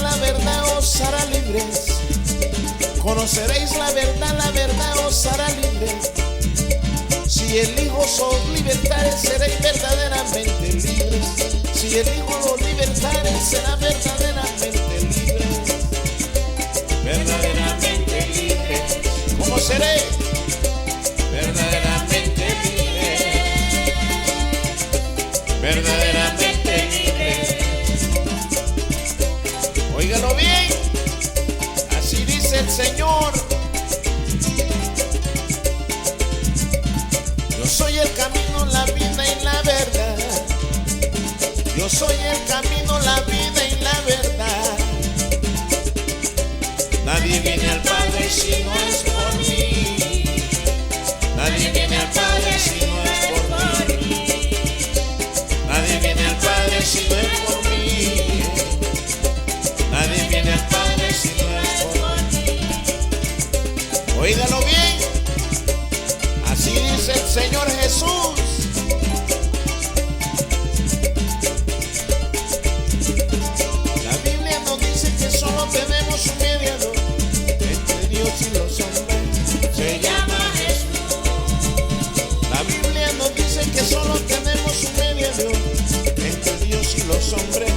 la verdad os hará libres. Conoceréis la verdad os hará libres. Si el Hijo os libertare, seréis verdaderamente libres. Si el Hijo los libertare, será verdaderamente libres. Verdaderamente libres. ¿Cómo seré? Verdaderamente libres. Verdaderamente libres. Óigalo bien. Así dice el Señor. Yo soy el camino, la vida y la verdad. Yo soy el camino, la vida y la verdad. Nadie viene al Padre si no es por mí. Nadie viene al Padre si no es por mí. Nadie viene al Padre si no es por mí. Nadie viene al Padre si no es por mí. Óigalo bien. Así dice el Señor Jesús. La Biblia nos dice que solo tenemos un mediador entre Dios y los hombres. Se llama Jesús. La Biblia nos dice que solo tenemos un mediador entre Dios y los hombres.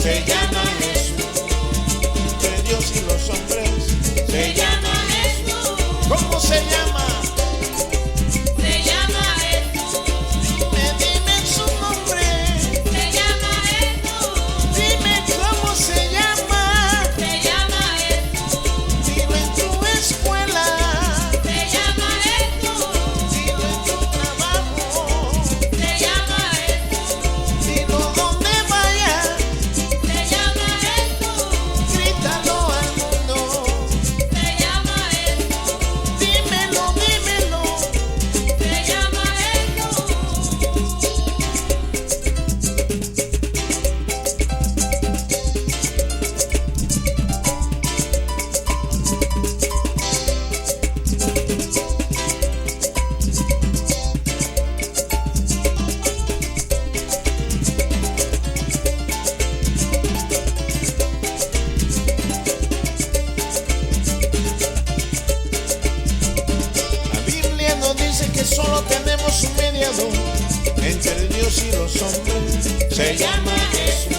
Se llama Jesús. Entre Dios y los hombres. Se llama Jesús. ¿Cómo se llama? Solo tenemos un mediador entre Dios y los hombres. Se llama Jesús.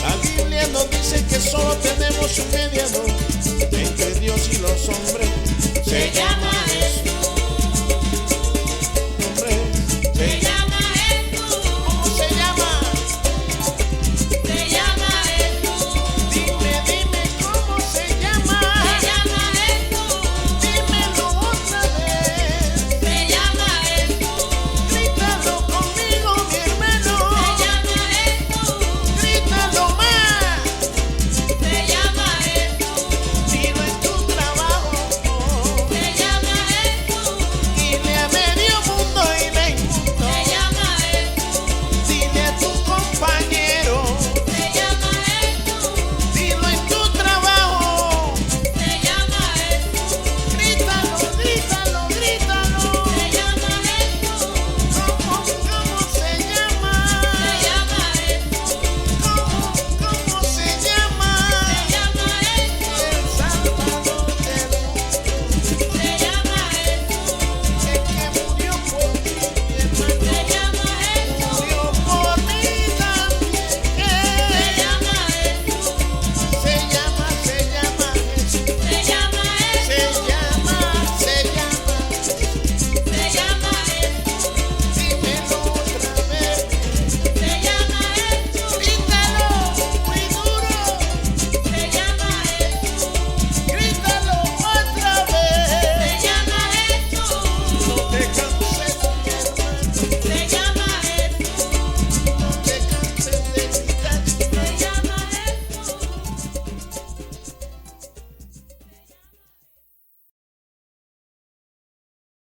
La Biblia nos dice que solo tenemos un mediador